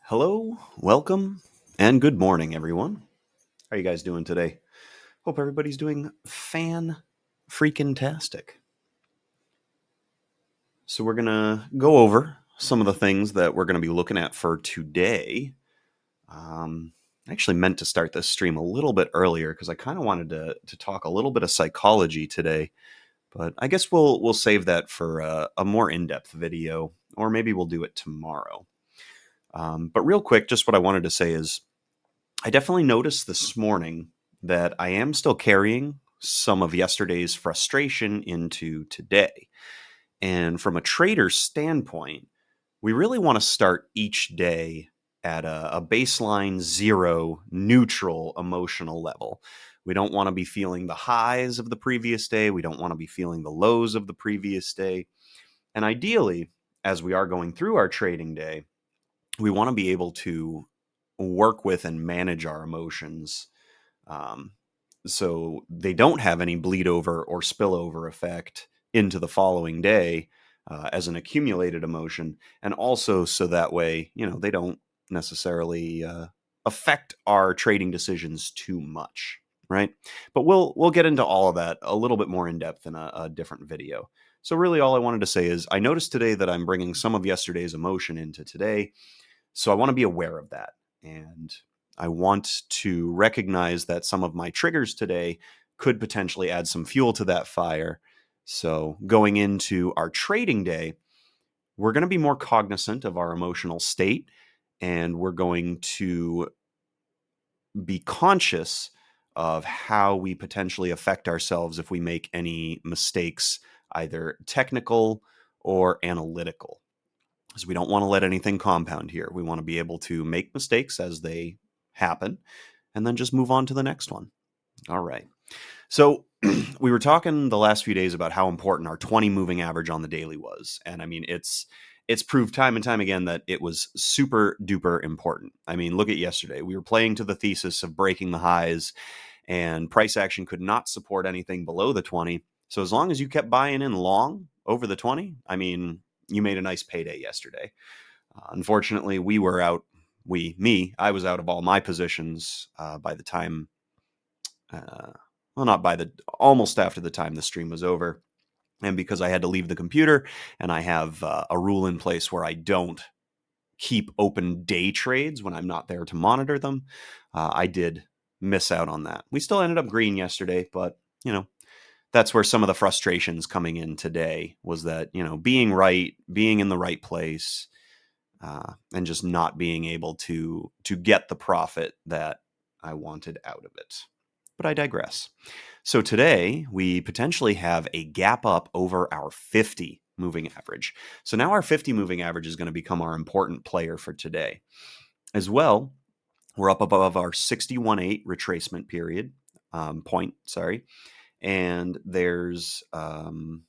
Hello, welcome, and good morning, everyone. How are you guys doing today? Hope everybody's doing fan-freaking-tastic. So we're gonna go over some of the things that we're gonna be looking at for today. I actually meant to start this stream a little bit earlier because I kind of wanted to talk a little bit of psychology today, but I guess we'll save that for a more in-depth video, or maybe we'll do it tomorrow. But real quick, just what I wanted to say is I definitely noticed this morning that I am still carrying some of yesterday's frustration into today. And from a trader's standpoint, we really want to start each day at a baseline zero neutral emotional level. We don't want to be feeling the highs of the previous day. We don't want to be feeling the lows of the previous day. And ideally, as we are going through our trading day, we want to be able to work with and manage our emotions um, so they don't have any bleed over or spillover effect into the following day as an accumulated emotion, and also so that way they don't necessarily affect our trading decisions too much, right? But we'll get into all of that a little bit more in depth in a different video. So really all I wanted to say is I noticed today that I'm bringing some of yesterday's emotion into today, so I want to be aware of that. And I want to recognize that some of my triggers today could potentially add some fuel to that fire. So going into our trading day, we're going to be more cognizant of our emotional state, and we're going to be conscious of how we potentially affect ourselves if we make any mistakes, either technical or analytical, because we don't want to let anything compound here. We want to be able to make mistakes as they happen and then just move on to the next one. All right. So we were talking the last few days about how important our 20 moving average on the daily was. And I mean, it's proved time and time again that it was super duper important. I mean, look at yesterday. We were playing to the thesis of breaking the highs, and price action could not support anything below the 20. So as long as you kept buying in long over the 20, I mean, you made a nice payday yesterday. Unfortunately, we were out. I was out of all my positions by the time, uh, well, not by the, almost after the time the stream was over. And because I had to leave the computer and I have a rule in place where I don't keep open day trades when I'm not there to monitor them, I did miss out on that. We still ended up green yesterday, but that's where some of the frustrations coming in today was that, being right, being in the right place, and just not being able to get the profit that I wanted out of it. But I digress. So today we potentially have a gap up over our 50 moving average. So now our 50 moving average is going to become our important player for today. As well, we're up above our 61.8 retracement period point, sorry, and there's some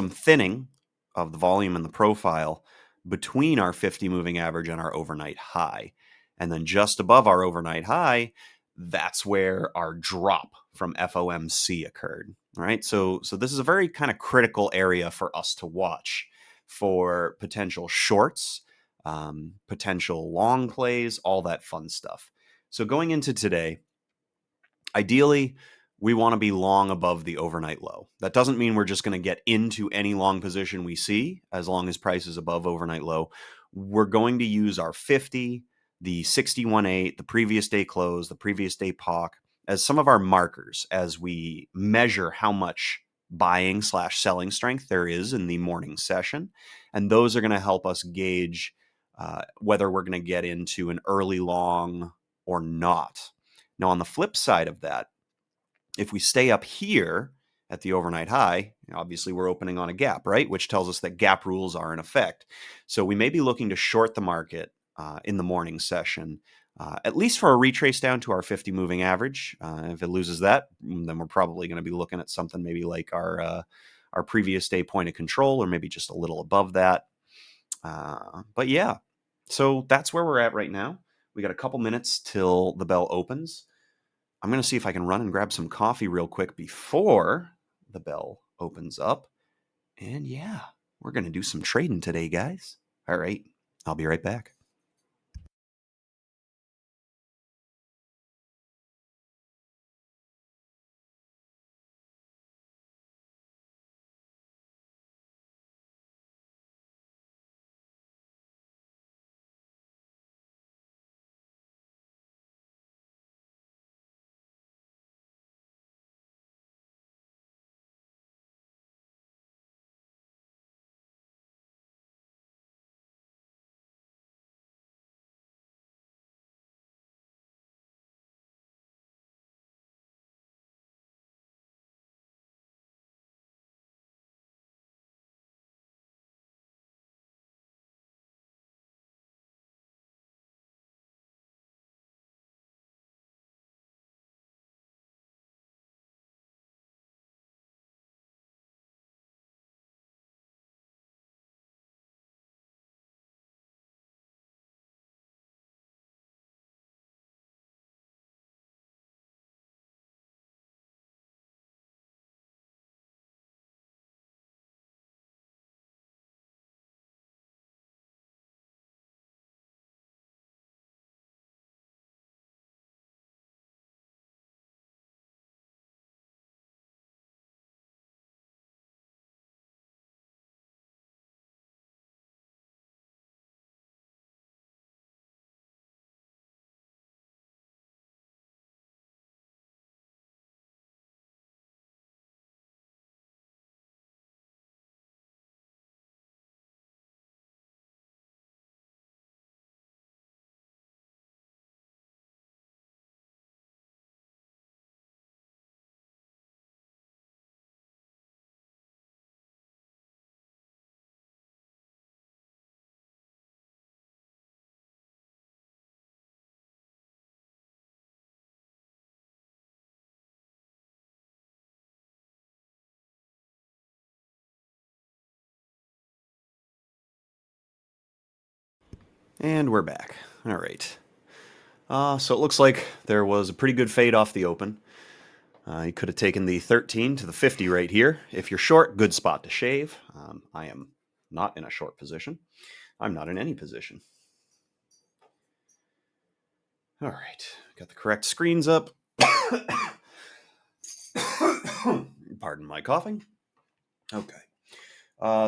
thinning of the volume and the profile between our 50 moving average and our overnight high. And then just above our overnight high, that's where our drop from FOMC occurred. Right. So this is a very kind of critical area for us to watch for potential shorts, potential long plays, all that fun stuff. So going into today, ideally, we want to be long above the overnight low. That doesn't mean we're just going to get into any long position we see as long as price is above overnight low. We're going to use our 50, the 61.8, the previous day close, the previous day POC as some of our markers as we measure how much buying / selling strength there is in the morning session. And those are going to help us gauge whether we're going to get into an early long or not. Now, on the flip side of that, if we stay up here at the overnight high, obviously we're opening on a gap, right? Which tells us that gap rules are in effect. So we may be looking to short the market in the morning session, at least for a retrace down to our 50 moving average. If it loses that, then we're probably going to be looking at something maybe like our previous day point of control, or maybe just a little above that. But yeah, so that's where we're at right now. We got a couple minutes till the bell opens. I'm going to see if I can run and grab some coffee real quick before the bell opens up. And yeah, we're going to do some trading today, guys. All right, I'll be right back. And we're back. All right. So it looks like there was a pretty good fade off the open. You could have taken the 13 to the 50 right here. If you're short, good spot to shave. I am not in a short position. I'm not in any position. All right. Got the correct screens up. Pardon my coughing. Okay.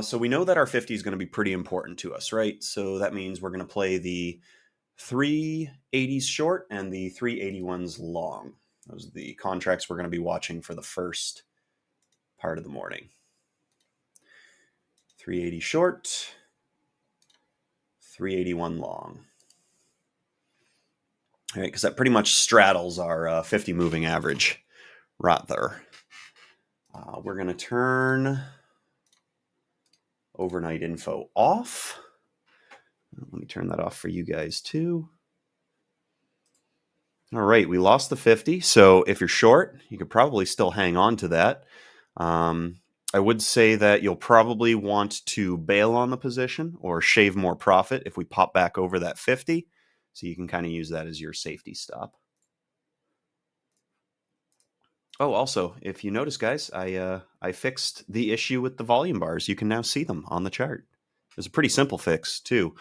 So we know that our 50 is going to be pretty important to us, right? So that means we're going to play the 380s short and the 381s long. Those are the contracts we're going to be watching for the first part of the morning. 380 short, 381 long. All right, because that pretty much straddles our 50 moving average right there. We're going to turn overnight info off. Let me turn that off for you guys too. All right, we lost the 50. So if you're short, you could probably still hang on to that. I would say that you'll probably want to bail on the position or shave more profit if we pop back over that 50. So you can kind of use that as your safety stop. Oh, also, if you notice, guys, I fixed the issue with the volume bars. You can now see them on the chart. It's a pretty simple fix, too.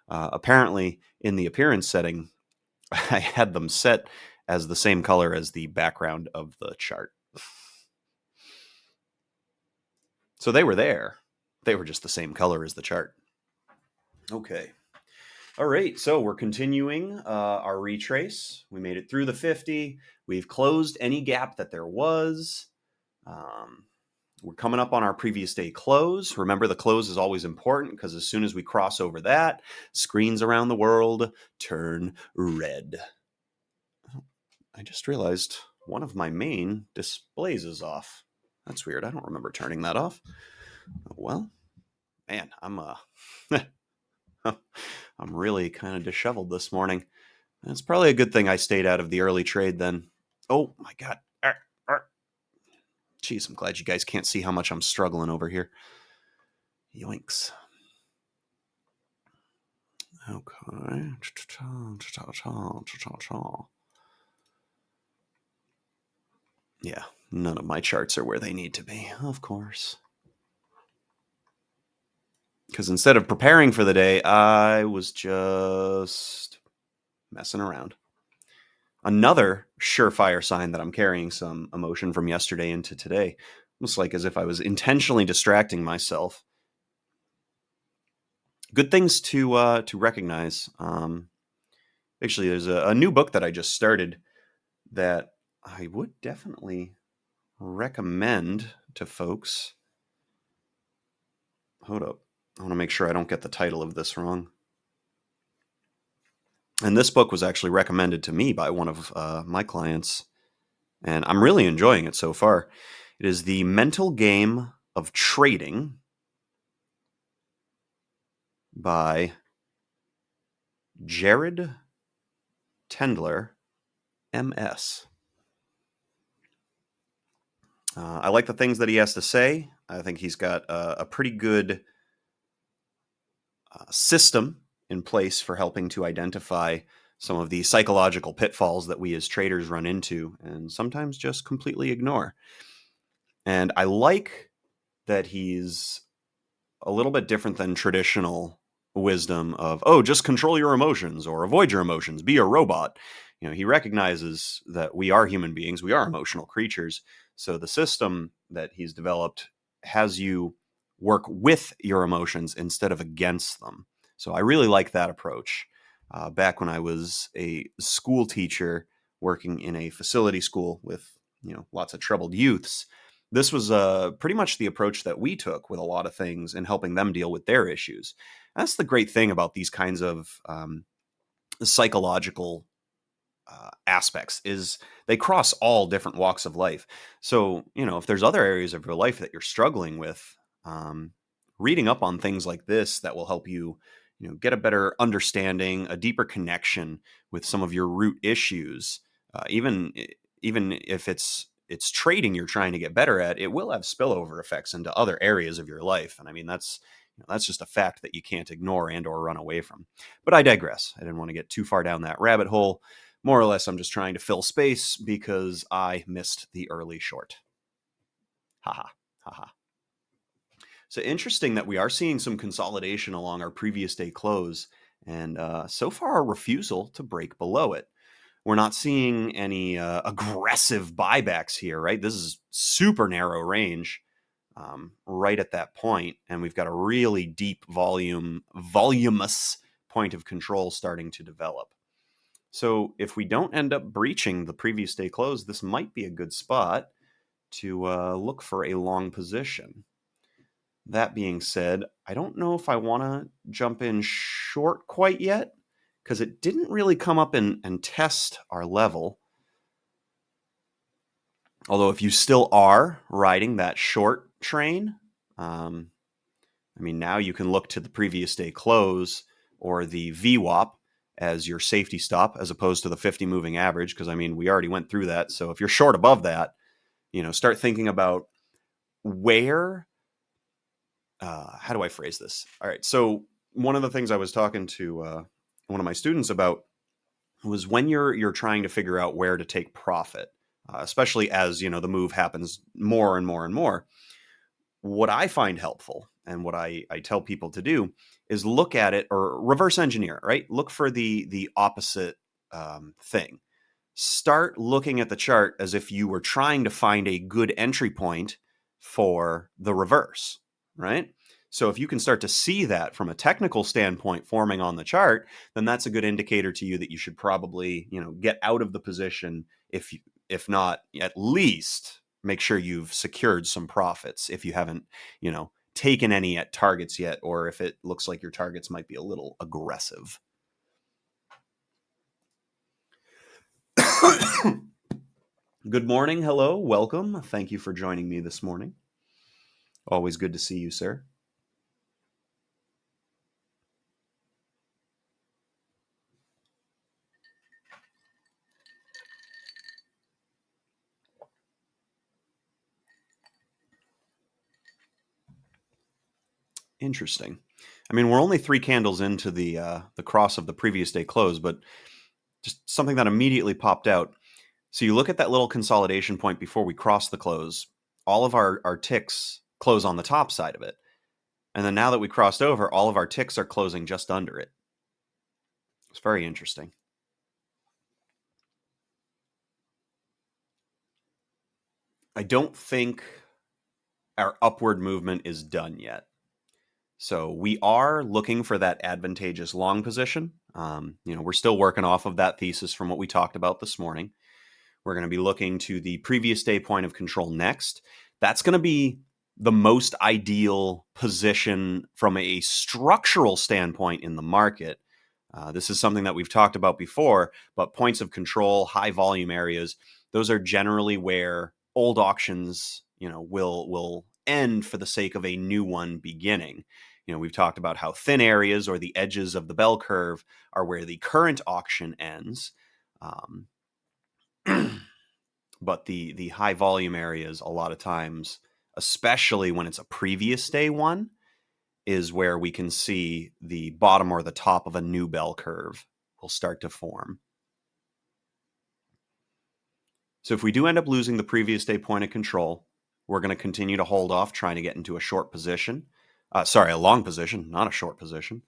Apparently, in the appearance setting, I had them set as the same color as the background of the chart. So they were there. They were just the same color as the chart. Okay. All right. So we're continuing our retrace. We made it through the 50. We've closed any gap that there was. We're coming up on our previous day close. Remember, the close is always important because as soon as we cross over that, screens around the world turn red. I just realized one of my main displays is off. That's weird. I don't remember turning that off. Well, man, I'm really kind of disheveled this morning. It's probably a good thing I stayed out of the early trade then. Oh my god. Jeez, I'm glad you guys can't see how much I'm struggling over here. Yoinks. Okay. Yeah, none of my charts are where they need to be, of course. Because instead of preparing for the day, I was just messing around. Another surefire sign that I'm carrying some emotion from yesterday into today. Almost like as if I was intentionally distracting myself. Good things to recognize. Actually, there's a new book that I just started that I would definitely recommend to folks. Hold up. I want to make sure I don't get the title of this wrong. And this book was actually recommended to me by one of my clients, and I'm really enjoying it so far. It is The Mental Game of Trading by Jared Tendler, MS. I like the things that he has to say. I think he's got a pretty good system in place for helping to identify some of the psychological pitfalls that we as traders run into and sometimes just completely ignore. And I like that he's a little bit different than traditional wisdom of, oh, just control your emotions or avoid your emotions, be a robot. You know, he recognizes that we are human beings, we are emotional creatures. So the system that he's developed has you work with your emotions instead of against them. So I really like that approach. Back when I was a school teacher working in a facility school with, lots of troubled youths, this was pretty much the approach that we took with a lot of things and helping them deal with their issues. That's the great thing about these kinds of psychological aspects is they cross all different walks of life. So, if there's other areas of your life that you're struggling with, reading up on things like this that will help you, get a better understanding, a deeper connection with some of your root issues, even if it's trading you're trying to get better at, it will have spillover effects into other areas of your life. And I mean, that's That's just a fact that you can't ignore and or run away from. But I digress. I didn't want to get too far down that rabbit hole. More or less, I'm just trying to fill space because I missed the early short. Haha, haha. So interesting that we are seeing some consolidation along our previous day close, and so far a refusal to break below it. We're not seeing any aggressive buybacks here, right? This is super narrow range, right at that point, and we've got a really deep voluminous point of control starting to develop. So if we don't end up breaching the previous day close, this might be a good spot to look for a long position. That being said, I don't know if I want to jump in short quite yet because it didn't really come up and test our level. Although if you still are riding that short train, now you can look to the previous day close or the VWAP as your safety stop as opposed to the 50 moving average because we already went through that. So if you're short above that, start thinking about where how do I phrase this? All right. So one of the things I was talking to one of my students about was when you're trying to figure out where to take profit, especially as the move happens more and more and more. What I find helpful and what I tell people to do is look at it or reverse engineer, right? Look for the opposite thing. Start looking at the chart as if you were trying to find a good entry point for the reverse, right? So if you can start to see that from a technical standpoint forming on the chart, then that's a good indicator to you that you should probably, get out of the position if not at least make sure you've secured some profits if you haven't, taken any at targets yet or if it looks like your targets might be a little aggressive. Good morning. Hello. Welcome. Thank you for joining me this morning. Always good to see you, sir. Interesting. We're only 3 candles into the cross of the previous day close, but just something that immediately popped out. So you look at that little consolidation point before we cross the close. All of our ticks close on the top side of it. And then now that we crossed over, all of our ticks are closing just under it. It's very interesting. I don't think our upward movement is done yet. So we are looking for that advantageous long position. We're still working off of that thesis from what we talked about this morning. We're going to be looking to the previous day point of control next. That's going to be the most ideal position from a structural standpoint in the market. This is something that we've talked about before, but points of control, high volume areas, those are generally where old auctions, will end for the sake of a new one beginning. We've talked about how thin areas or the edges of the bell curve are where the current auction ends. But the high volume areas, a lot of times, especially when it's a previous day one, is where we can see the bottom or the top of a new bell curve will start to form. So if we do end up losing the previous day point of control, we're going to continue to hold off trying to get into a short position. A long position, not a short position.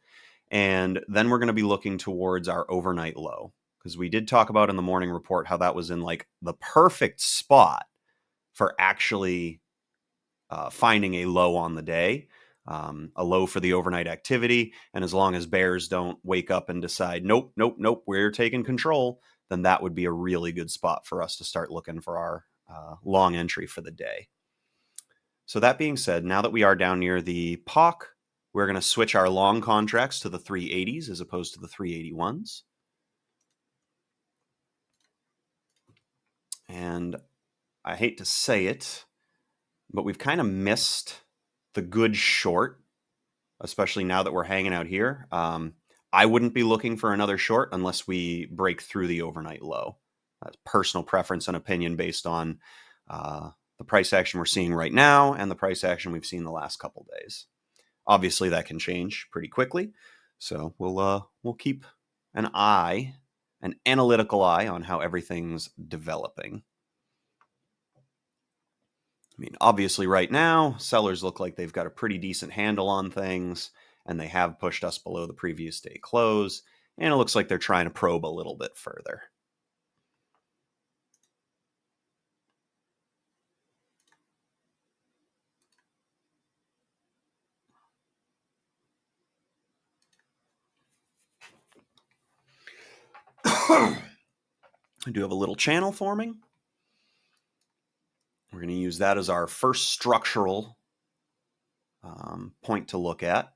And then we're going to be looking towards our overnight low because we did talk about in the morning report how that was in like the perfect spot for actually finding a low on the day, a low for the overnight activity. And as long as bears don't wake up and decide, nope, nope, nope, we're taking control, then that would be a really good spot for us to start looking for our long entry for the day. So that being said, now that we are down near the POC, we're going to switch our long contracts to the 380s as opposed to the 381s. And I hate to say it, but we've kind of missed the good short, especially now that we're hanging out here. I wouldn't be looking for another short unless we break through the overnight low. That's personal preference and opinion based on the price action we're seeing right now and the price action we've seen the last couple days. Obviously, that can change pretty quickly. So we'll keep an eye, an analytical eye on how everything's developing. I mean, obviously, right now, sellers look like they've got a pretty decent handle on things, and they have pushed us below the previous day close, and it looks like they're trying to probe a little bit further. I do have a little channel forming. We're going to use that as our first structural point to look at.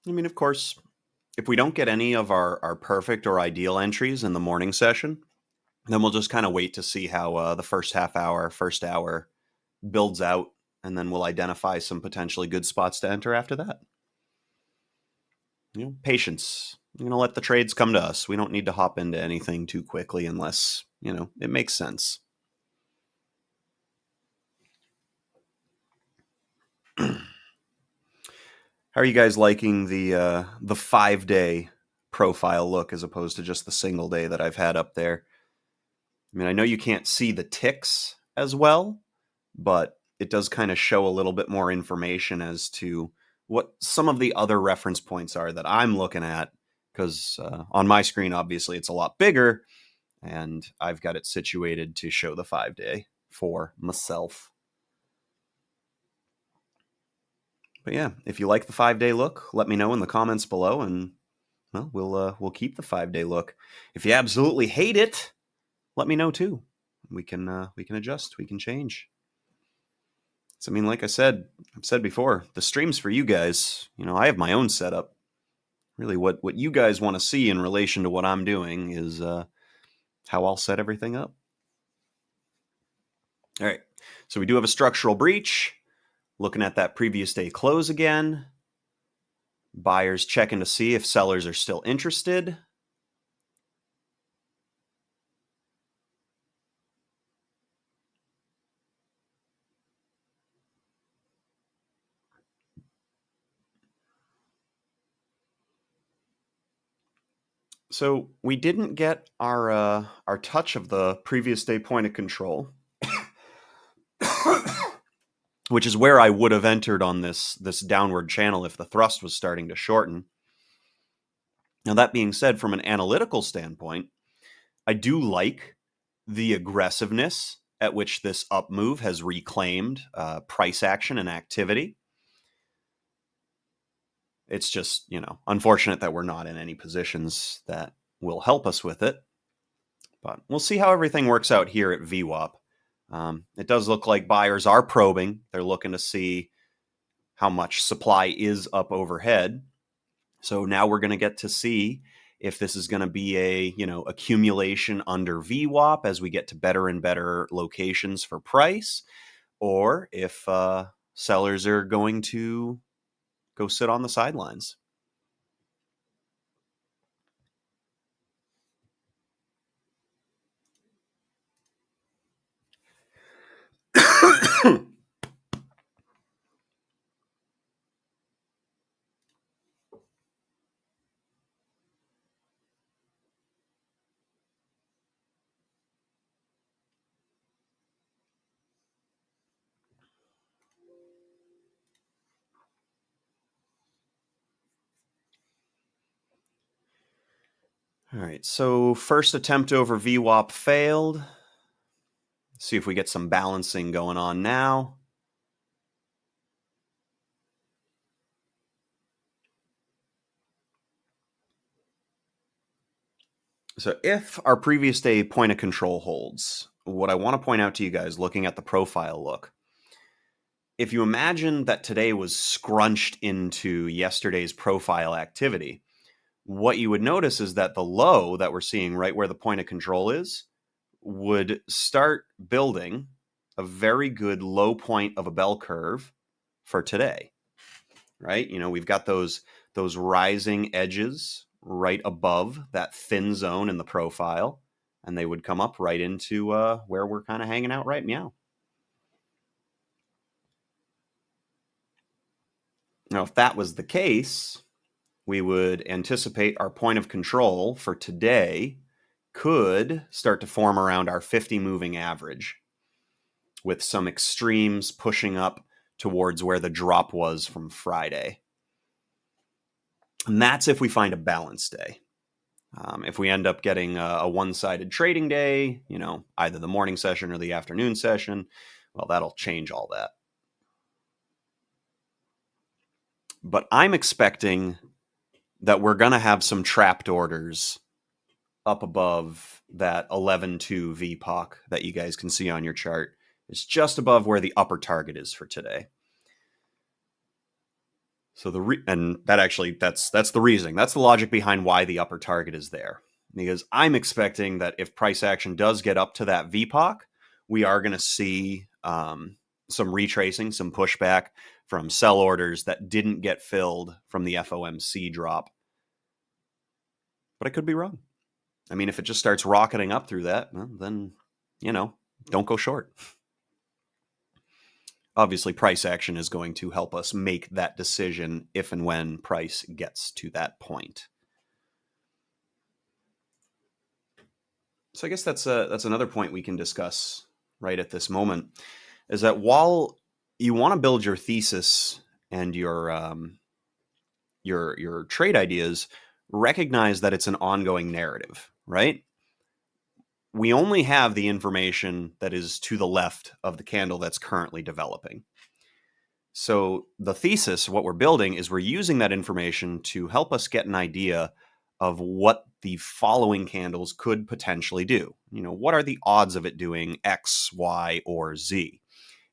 I mean, of course, if we don't get any of our perfect or ideal entries in the morning session, then we'll just kind of wait to see how the first half hour, first hour builds out, and then we'll identify some potentially good spots to enter after that. Patience. Let the trades come to us. We don't need to hop into anything too quickly unless it makes sense. How are you guys liking the 5-day profile look as opposed to just the single day that I've had up there? I mean, I know you can't see the ticks as well, but it does kind of show a little bit more information as to what some of the other reference points are that I'm looking at. Because on my screen, obviously, it's a lot bigger, and I've got it situated to show the 5-day for myself. But yeah, if you like the 5-day look, let me know in the comments below, and well, we'll keep the 5-day look. If you absolutely hate it, let me know too. We can adjust. We can change. So I mean, like I've said before, the stream's for you guys. I have my own setup. Really, what you guys want to see in relation to what I'm doing is how I'll set everything up. All right. So we do have a structural breach. Looking at that previous day close again. Buyers checking to see if sellers are still interested. So we didn't get our touch of the previous day point of control, which is where I would have entered on this downward channel if the thrust was starting to shorten. Now that being said, from an analytical standpoint, I do like the aggressiveness at which this up move has reclaimed price action and activity. It's just, unfortunate that we're not in any positions that will help us with it. But we'll see how everything works out here at VWAP. It does look like buyers are probing. They're looking to see how much supply is up overhead. So now we're going to get to see if this is going to be a accumulation under VWAP as we get to better and better locations for price, or if sellers are going to go sit on the sidelines. All right, so first attempt over VWAP failed. See if we get some balancing going on now. So if our previous day point of control holds, what I want to point out to you guys looking at the profile look, if you imagine that today was scrunched into yesterday's profile activity, what you would notice is that the low that we're seeing right where the point of control is would start building a very good low point of a bell curve for today, right? We've got those rising edges right above that thin zone in the profile, and they would come up right into where we're kind of hanging out right now. Now, if that was the case, we would anticipate our point of control for today could start to form around our 50 moving average, with some extremes pushing up towards where the drop was from Friday. And that's if we find a balanced day. If we end up getting a one-sided trading day, either the morning session or the afternoon session, well, that'll change all that. But I'm expecting that we're going to have some trapped orders up above that 11.2 VPOC that you guys can see on your chart. It's just above where the upper target is for today. So that's the reasoning. That's the logic behind why the upper target is there. Because I'm expecting that if price action does get up to that VPOC, we are going to see some retracing, some pushback from sell orders that didn't get filled from the FOMC drop. But I could be wrong. I mean, if it just starts rocketing up through that, well, then, don't go short. Obviously, price action is going to help us make that decision if and when price gets to that point. So I guess that's another point we can discuss right at this moment, is that while you want to build your thesis and your trade ideas, recognize that it's an ongoing narrative, right? We only have the information that is to the left of the candle that's currently developing. So the thesis, what we're building, is we're using that information to help us get an idea of what the following candles could potentially do. What are the odds of it doing X, Y, or Z?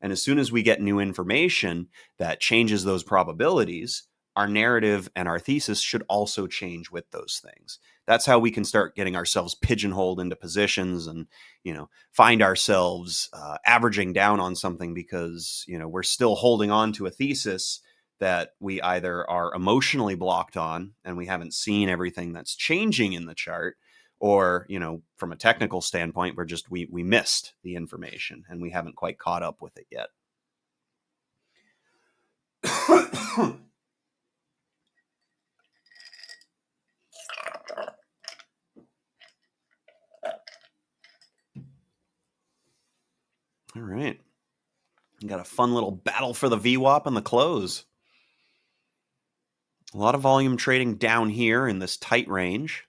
And as soon as we get new information that changes those probabilities, our narrative and our thesis should also change with those things. That's how we can start getting ourselves pigeonholed into positions and, find ourselves averaging down on something because, we're still holding on to a thesis that we either are emotionally blocked on and we haven't seen everything that's changing in the chart, or from a technical standpoint we missed the information and we haven't quite caught up with it yet. All right, got a fun little battle for the VWAP and the close. A lot of volume trading down here in this tight range.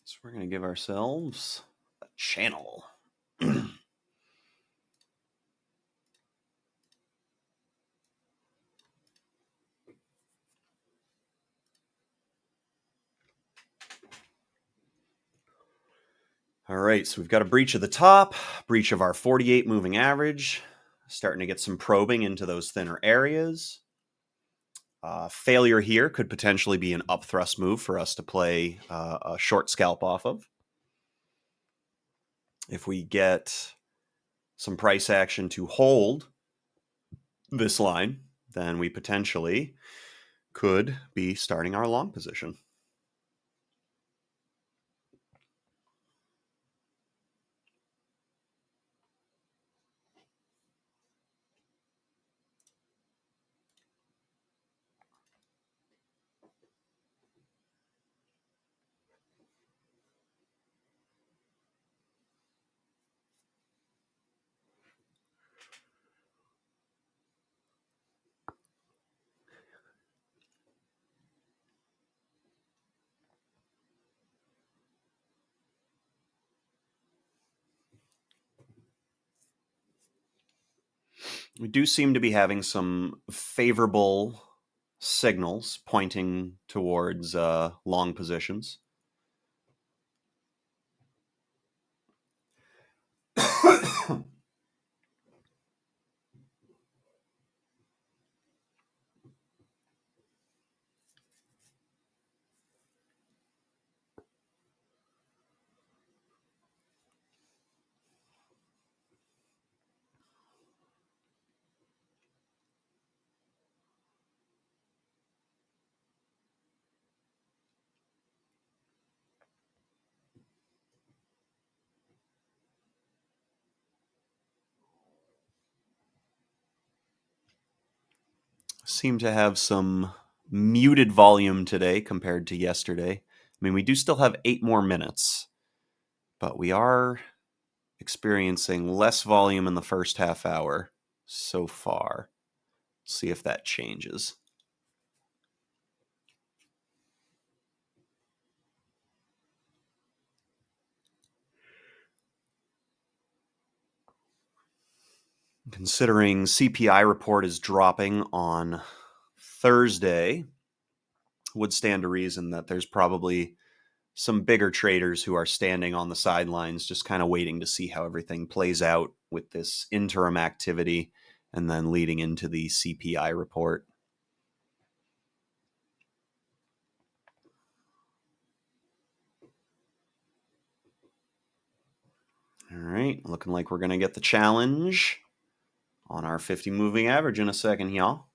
So we're going to give ourselves a channel. All right, so we've got a breach of the top, breach of our 48 moving average, starting to get some probing into those thinner areas. Failure here could potentially be an up thrust move for us to play a short scalp off of. If we get some price action to hold this line, then we potentially could be starting our long position. We do seem to be having some favorable signals pointing towards long positions. Seem to have some muted volume today compared to yesterday. I mean, we do still have 8 more minutes, but we are experiencing less volume in the first half hour so far. See if that changes. Considering CPI report is dropping on Thursday, would stand to reason that there's probably some bigger traders who are standing on the sidelines, just kind of waiting to see how everything plays out with this interim activity and then leading into the CPI report. All right, looking like we're going to get the challenge on our 50 moving average in a second, y'all.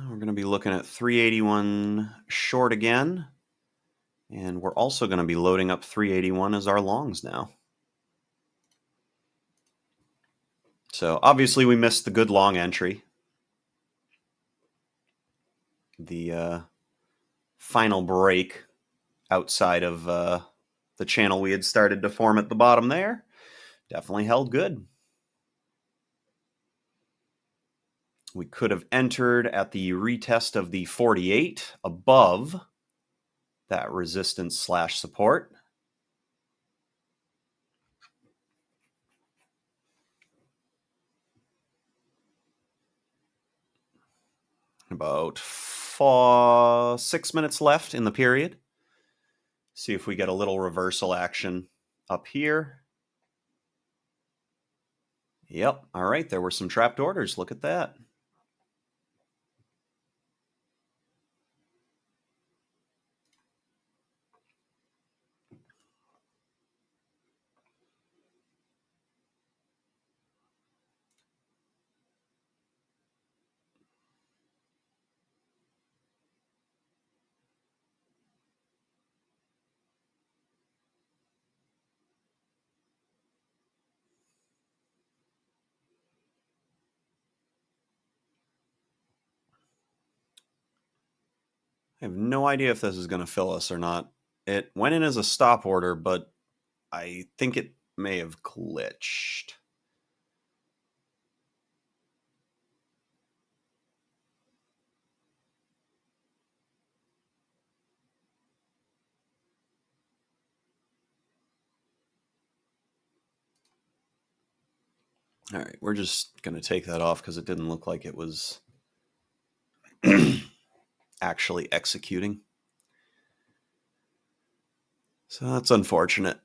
We're going to be looking at 381 short again. And we're also going to be loading up 381 as our longs now. So obviously we missed the good long entry. The final break outside of the channel we had started to form at the bottom there definitely held good. We could have entered at the retest of the 48 above that resistance slash support. About 6 minutes left in the period. See if we get a little reversal action up here. Yep. All right. There were some trapped orders. Look at that. I have no idea if this is going to fill us or not. It went in as a stop order, but I think it may have glitched. All right, we're just going to take that off because it didn't look like it was actually executing. So that's unfortunate.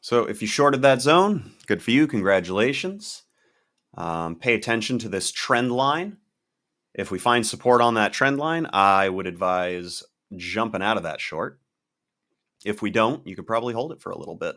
So if you shorted that zone, good for you. Congratulations. Pay attention to this trend line. If we find support on that trend line, I would advise jumping out of that short. If we don't, you could probably hold it for a little bit.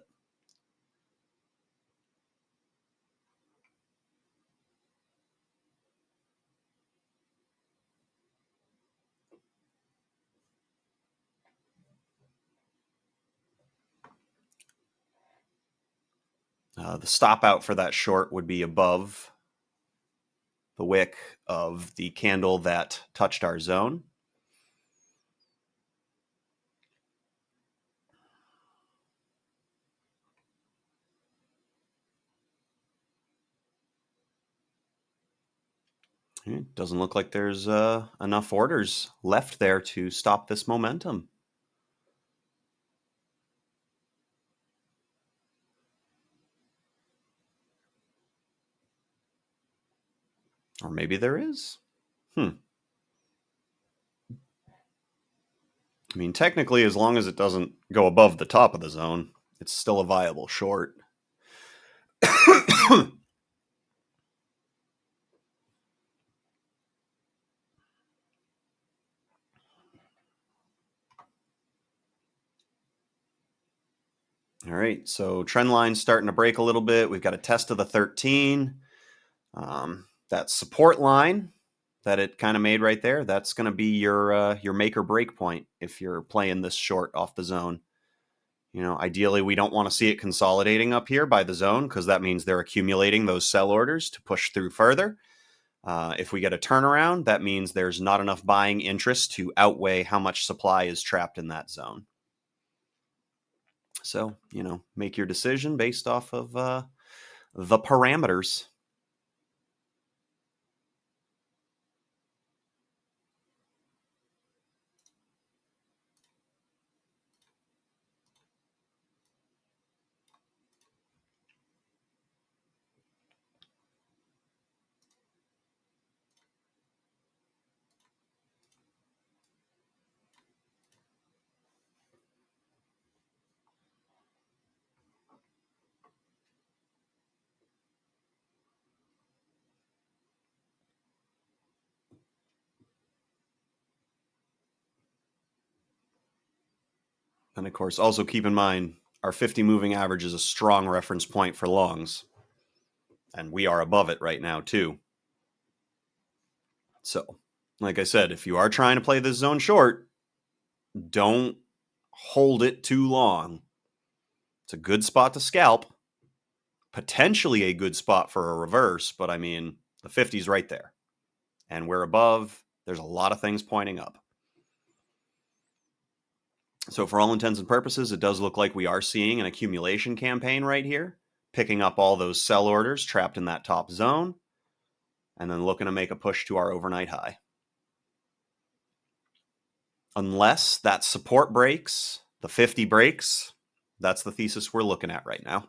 The stop out for that short would be above the wick of the candle that touched our zone. It doesn't look like there's enough orders left there to stop this momentum. Or maybe there is. I mean, technically, as long as it doesn't go above the top of the zone, it's still a viable short. All right, so trend line's starting to break a little bit. We've got a test of the 13. That support line that it kind of made right there, that's going to be your make or break point if you're playing this short off the zone. Ideally, we don't want to see it consolidating up here by the zone because that means they're accumulating those sell orders to push through further. If we get a turnaround, that means there's not enough buying interest to outweigh how much supply is trapped in that zone. So, make your decision based off of the parameters. And of course, also keep in mind our 50 moving average is a strong reference point for longs. And we are above it right now, too. So, like I said, if you are trying to play this zone short, don't hold it too long. It's a good spot to scalp, potentially a good spot for a reverse, but I mean, the 50's right there. And we're above, there's a lot of things pointing up. So, for all intents and purposes, it does look like we are seeing an accumulation campaign right here, picking up all those sell orders trapped in that top zone, and then looking to make a push to our overnight high. Unless that support breaks, the 50 breaks, that's the thesis we're looking at right now.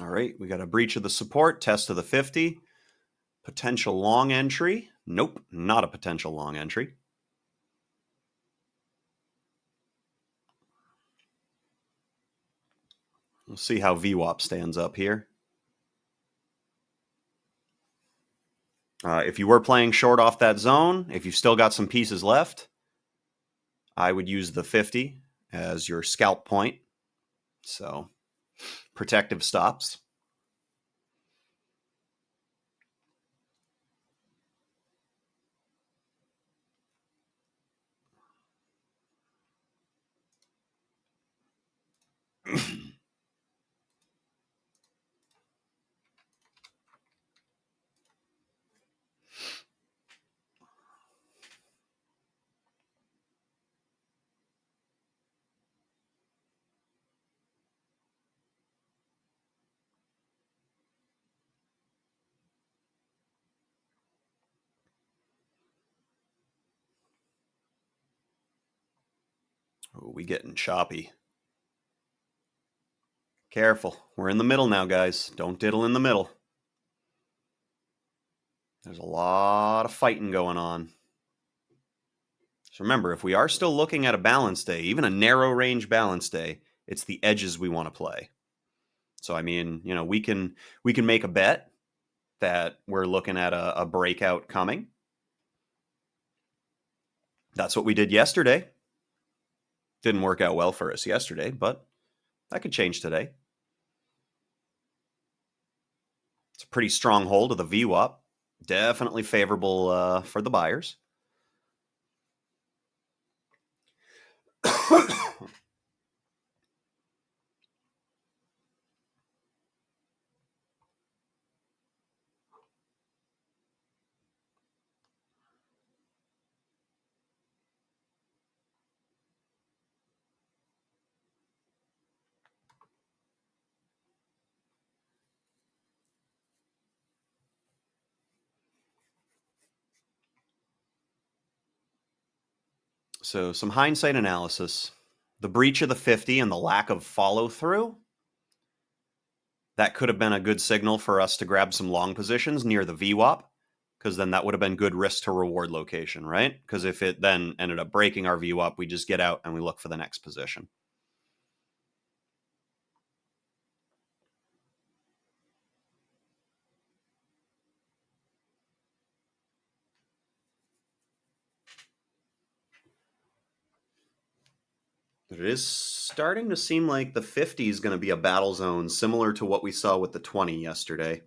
All right, we got a breach of the support, test of the 50. Potential long entry. Nope, not a potential long entry. We'll see how VWAP stands up here. If you were playing short off that zone, if you've still got some pieces left, I would use the 50 as your scalp point. So, protective stops. Oh, we getting choppy. Careful. We're in the middle now, guys. Don't diddle in the middle. There's a lot of fighting going on. So remember, if we are still looking at a balance day, even a narrow range balance day, it's the edges we want to play. So I mean, we can make a bet that we're looking at a breakout coming. That's what we did yesterday. Didn't work out well for us yesterday, but that could change today. It's a pretty strong hold of the VWAP. Definitely favorable for the buyers. So some hindsight analysis. The breach of the 50 and the lack of follow through, that could have been a good signal for us to grab some long positions near the VWAP, because then that would have been good risk to reward location, right? Because if it then ended up breaking our VWAP, we just get out and we look for the next position. It is starting to seem like the 50 is going to be a battle zone, similar to what we saw with the 20 yesterday.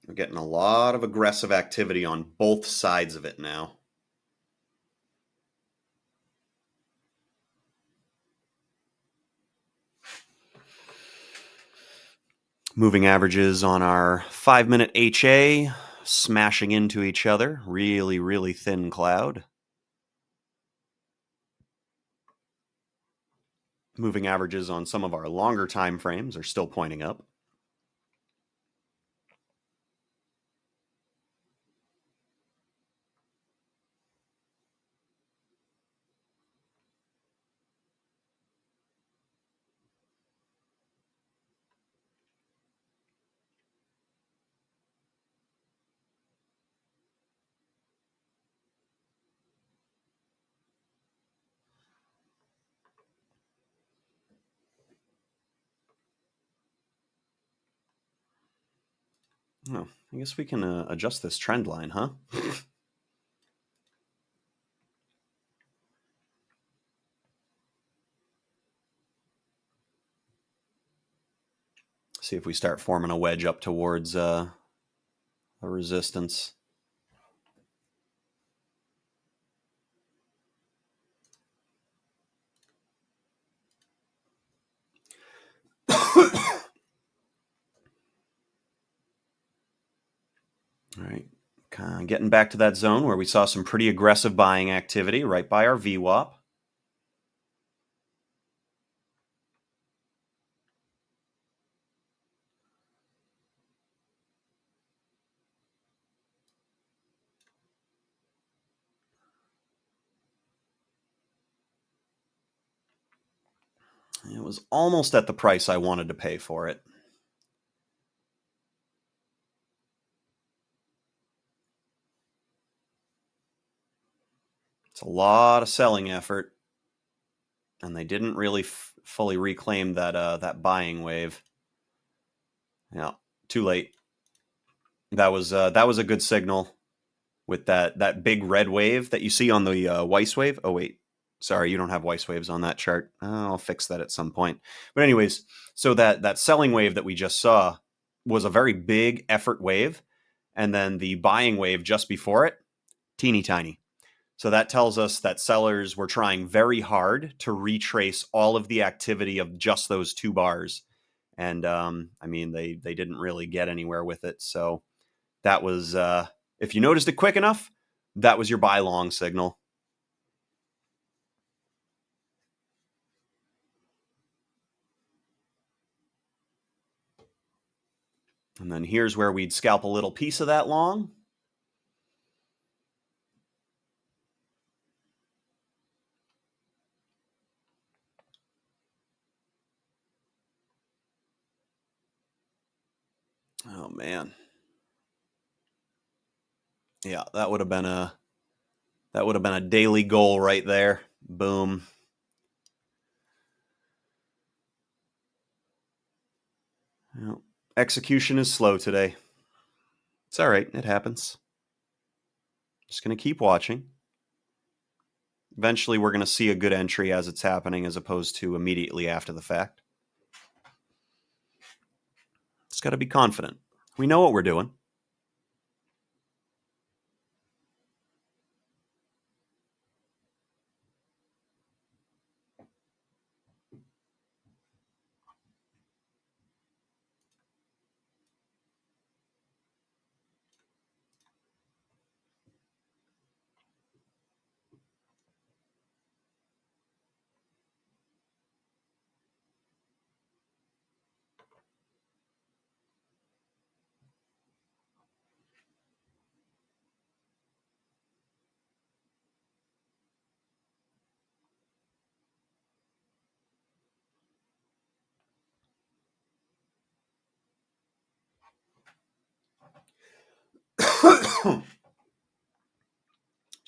We're getting a lot of aggressive activity on both sides of it now. Moving averages on our 5-minute HA, smashing into each other. Really, really thin cloud. Moving averages on some of our longer time frames are still pointing up. Oh, I guess we can adjust this trend line, huh? See if we start forming a wedge up towards a resistance. All right, kind of getting back to that zone where we saw some pretty aggressive buying activity right by our VWAP. It was almost at the price I wanted to pay for it. It's a lot of selling effort, and they didn't really fully reclaim that buying wave. Yeah, too late. That was a good signal with that big red wave that you see on the Weiss wave. Oh wait, sorry, you don't have Weiss waves on that chart. I'll fix that at some point. But anyways, so that selling wave that we just saw was a very big effort wave, and then the buying wave just before it, teeny tiny. So that tells us that sellers were trying very hard to retrace all of the activity of just those two bars, and I mean they didn't really get anywhere with it. So that was, if you noticed it quick enough, that was your buy long signal. And then here's where we'd scalp a little piece of that long. Oh man. Yeah, that would have been a daily goal right there. Boom. Well, execution is slow today. It's all right. It happens. Just going to keep watching. Eventually, we're going to see a good entry as it's happening as opposed to immediately after the fact. Just got to be confident. We know what we're doing.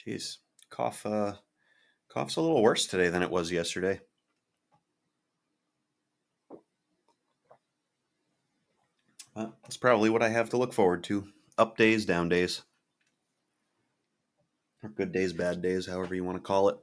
Jeez, cough's a little worse today than it was yesterday. That's probably what I have to look forward to. Up days, down days, or good days, bad days, however you want to call it.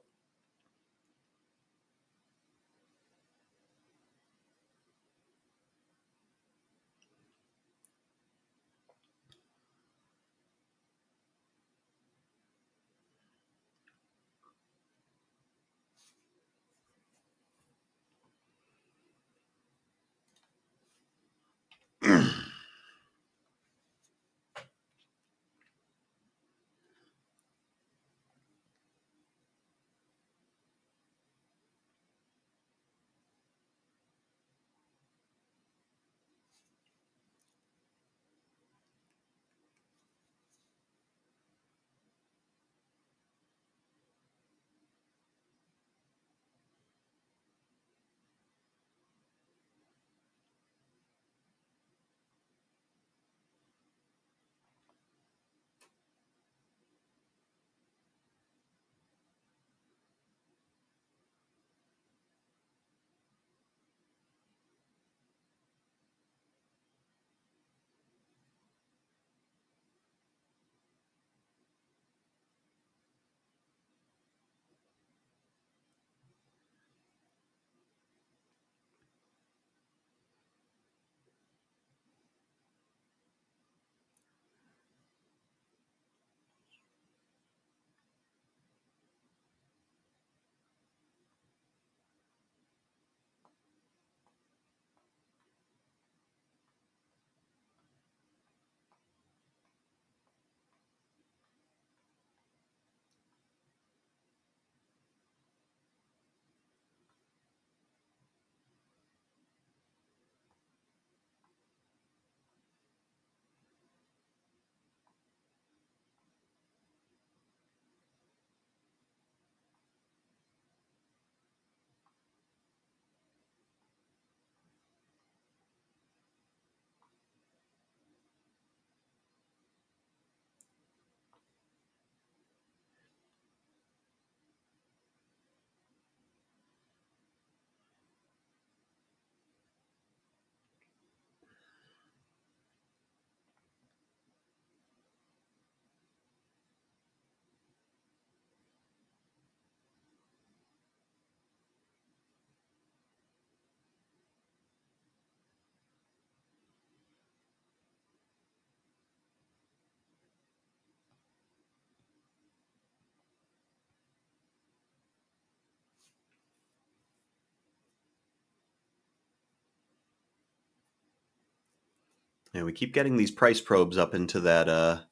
Yeah, we keep getting these price probes up into that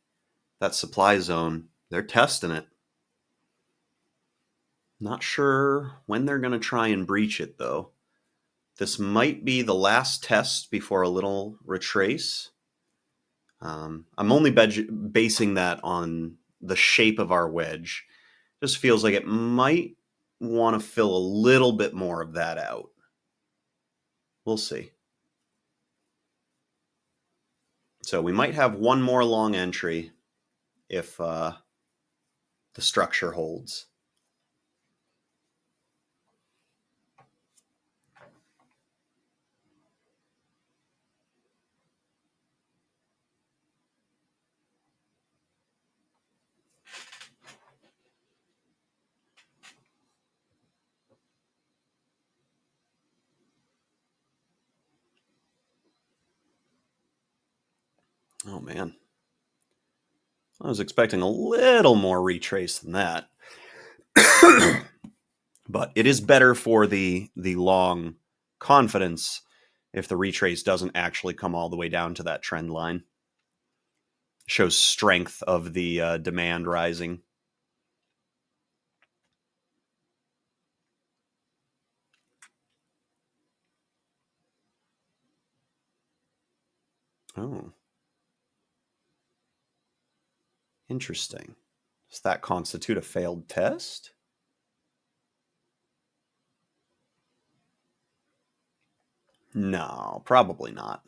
supply zone. They're testing it. Not sure when they're going to try and breach it though. This might be the last test before a little retrace. I'm only basing that on the shape of our wedge. Just feels like it might want to fill a little bit more of that out. We'll see. So we might have one more long entry if the structure holds. Oh man, I was expecting a little more retrace than that. But it is better for the long confidence if the retrace doesn't actually come all the way down to that trend line. Shows strength of the demand rising. Oh, interesting. Does that constitute a failed test? No, probably not.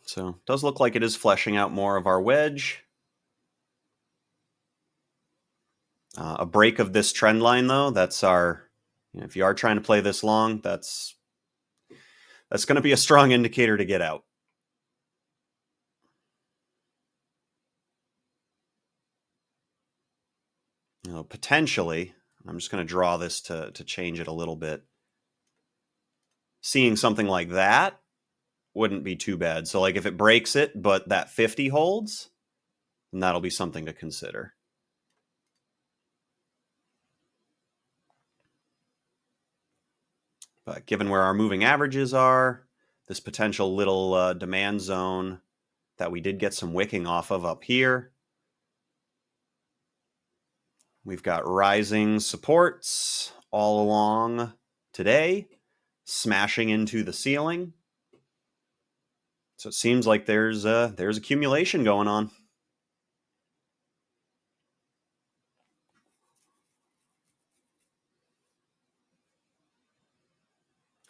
So it does look like it is fleshing out more of our wedge. A break of this trend line, though, that's our. If you are trying to play this long, that's going to be a strong indicator to get out. Potentially, I'm just going to draw this to change it a little bit. Seeing something like that wouldn't be too bad. So, like if it breaks it, but that 50 holds, then that'll be something to consider. But given where our moving averages are, this potential little demand zone that we did get some wicking off of up here, we've got rising supports all along today, smashing into the ceiling. So it seems like there's accumulation going on.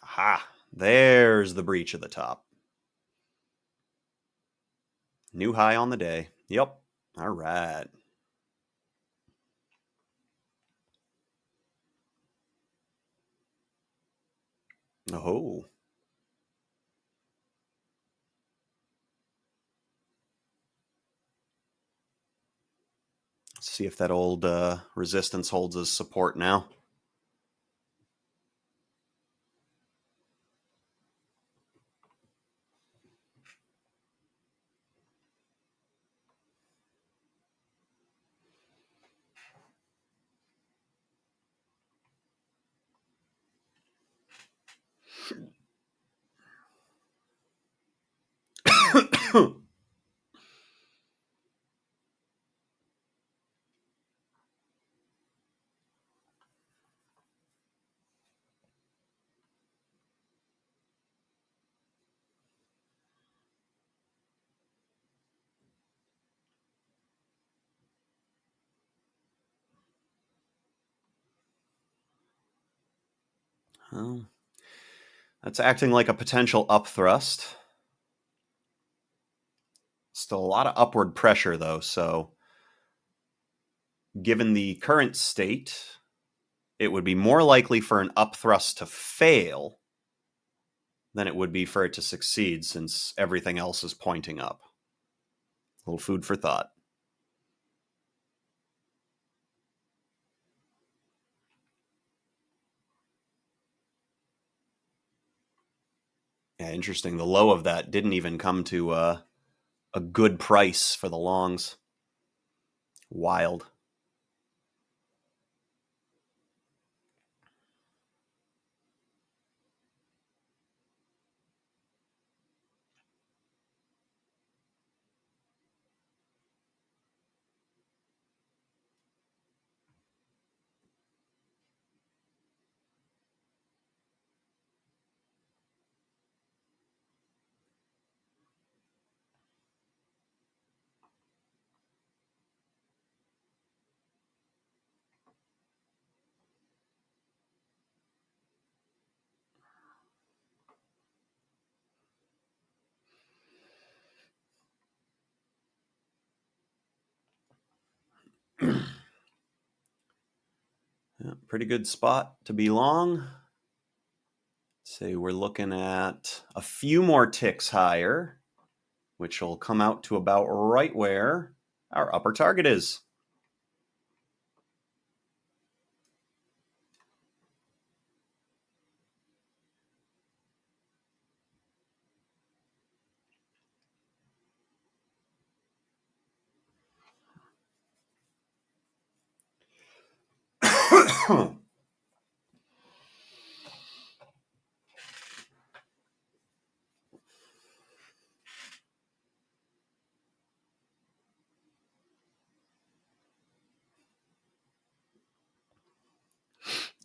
Aha, there's the breach of the top. New high on the day. Yep. All right. Oh. Let's see if that old resistance holds as support now. Well, that's acting like a potential up thrust. Still a lot of upward pressure, though. So, given the current state, it would be more likely for an up thrust to fail than it would be for it to succeed, since everything else is pointing up. A little food for thought. Yeah, interesting. The low of that didn't even come to a good price for the longs. Wild. Yeah, pretty good spot to be long. Say we're looking at a few more ticks higher, which will come out to about right where our upper target is.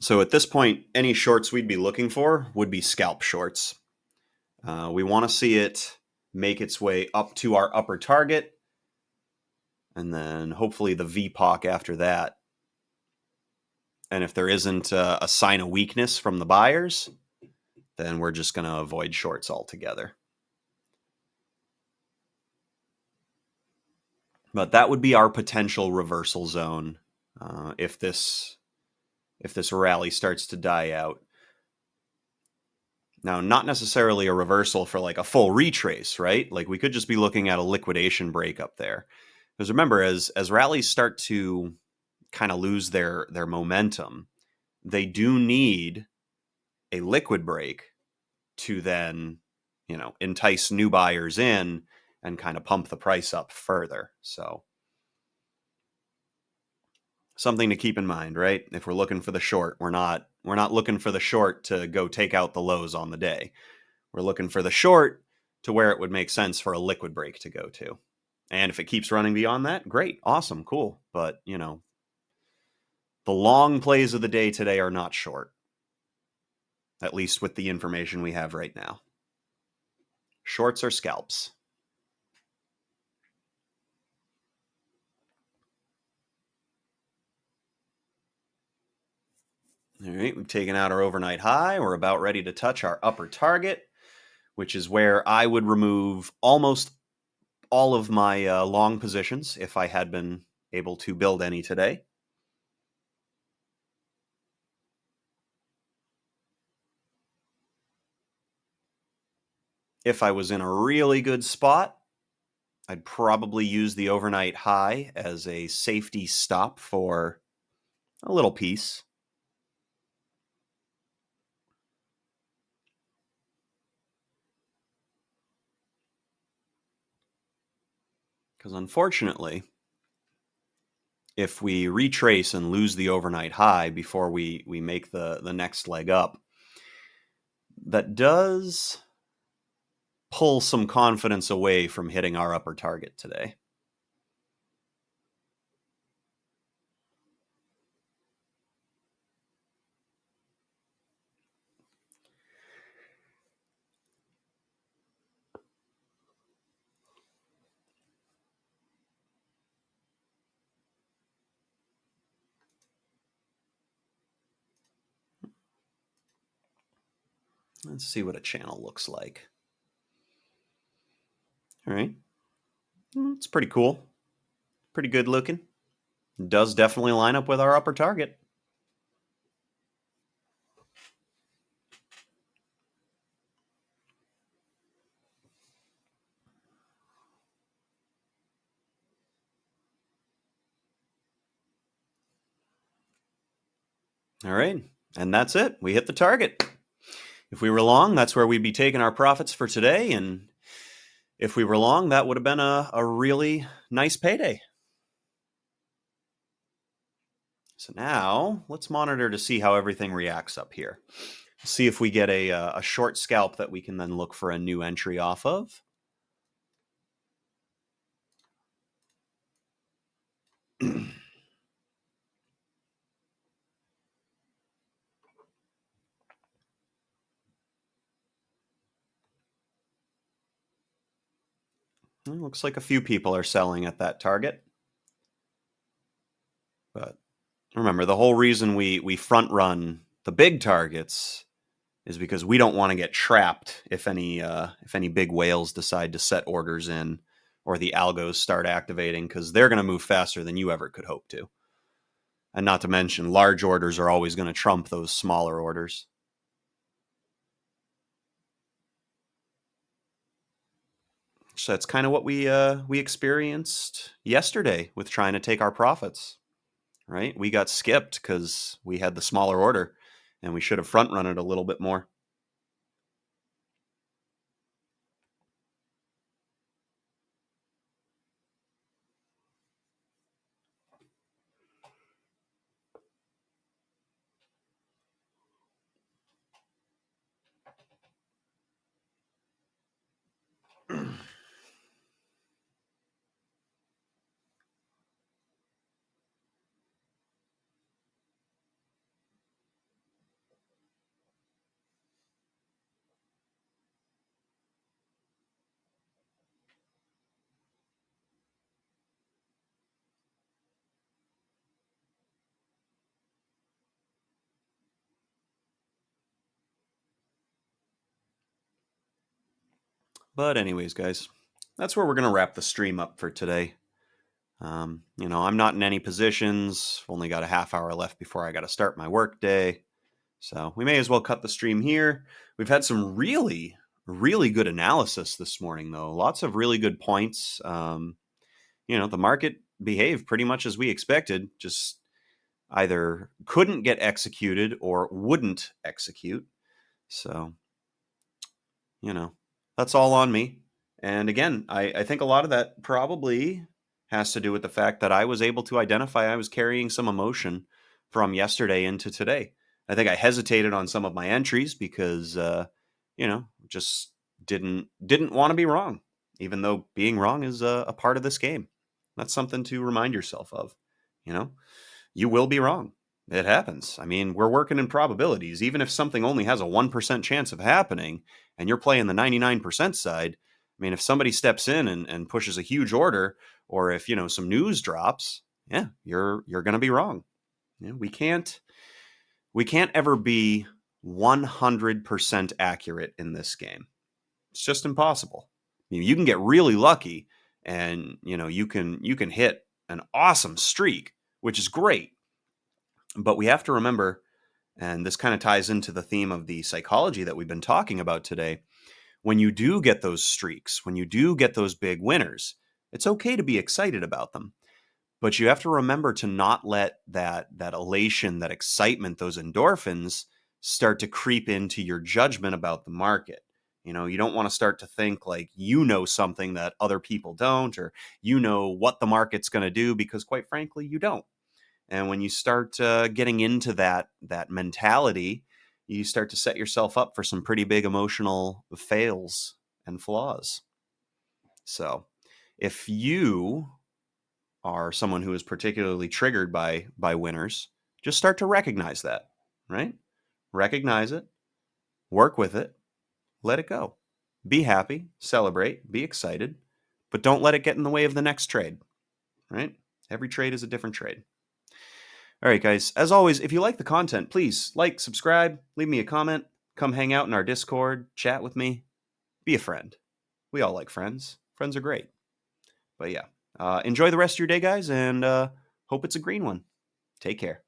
So at this point, any shorts we'd be looking for would be scalp shorts. We want to see it make its way up to our upper target, and then hopefully the VPOC after that. And if there isn't a sign of weakness from the buyers, then we're just going to avoid shorts altogether. But that would be our potential reversal zone if this rally starts to die out. Now, not necessarily a reversal for like a full retrace, right? Like we could just be looking at a liquidation break up there. Because remember, as rallies start to kind of lose their momentum, they do need a liquid break to then, entice new buyers in and kind of pump the price up further. So something to keep in mind, right? If we're looking for the short, we're not looking for the short to go take out the lows on the day. We're looking for the short to where it would make sense for a liquid break to go to. And if it keeps running beyond that, great, awesome, cool. But, the long plays of the day today are not short, at least with the information we have right now. Shorts are scalps. All right, we've taken out our overnight high. We're about ready to touch our upper target, which is where I would remove almost all of my long positions if I had been able to build any today. If I was in a really good spot, I'd probably use the overnight high as a safety stop for a little piece. Because unfortunately, if we retrace and lose the overnight high before we make the next leg up, that does pull some confidence away from hitting our upper target today. Let's see what a channel looks like. All right. It's pretty cool. Pretty good looking. Does definitely line up with our upper target. All right. And that's it. We hit the target. If we were long, that's where we'd be taking our profits for today. And if we were long, that would have been a really nice payday. So now let's monitor to see how everything reacts up here. See if we get a short scalp that we can then look for a new entry off of. Looks like a few people are selling at that target. But remember, the whole reason we front run the big targets is because we don't want to get trapped if any big whales decide to set orders in or the algos start activating, because they're going to move faster than you ever could hope to. And not to mention, large orders are always going to trump those smaller orders. So that's kind of what we experienced yesterday with trying to take our profits. Right? We got skipped because we had the smaller order, and we should have front run it a little bit more. But anyways, guys, that's where we're gonna wrap the stream up for today. I'm not in any positions. Only got a half hour left before I got to start my work day. So we may as well cut the stream here. We've had some really, really good analysis this morning, though. Lots of really good points. The market behaved pretty much as we expected, just either couldn't get executed or wouldn't execute. So, that's all on me. And again, I think a lot of that probably has to do with the fact that I was able to identify I was carrying some emotion from yesterday into today. I think I hesitated on some of my entries because, just didn't want to be wrong, even though being wrong is a part of this game. That's something to remind yourself of. You know, you will be wrong. It happens. I mean, we're working in probabilities. Even if something only has a 1% chance of happening and you're playing the 99% side, I mean, if somebody steps in and pushes a huge order, or if, some news drops, yeah, you're going to be wrong. We can't ever be 100% accurate in this game. It's just impossible. You can get really lucky and, you can hit an awesome streak, which is great. But we have to remember, and this kind of ties into the theme of the psychology that we've been talking about today. When you do get those streaks, when you do get those big winners, it's okay to be excited about them. But you have to remember to not let that elation, that excitement, those endorphins start to creep into your judgment about the market. You don't want to start to think like something that other people don't, or what the market's going to do, because quite frankly, you don't. And when you start getting into that mentality, you start to set yourself up for some pretty big emotional fails and flaws. So, if you are someone who is particularly triggered by winners, just start to recognize that, right? Recognize it, work with it, let it go. Be happy, celebrate, be excited, but don't let it get in the way of the next trade, right? Every trade is a different trade. All right, guys. As always, if you like the content, please like, subscribe, leave me a comment, come hang out in our Discord, chat with me, be a friend. We all like friends. Friends are great. But yeah, enjoy the rest of your day, guys, and hope it's a green one. Take care.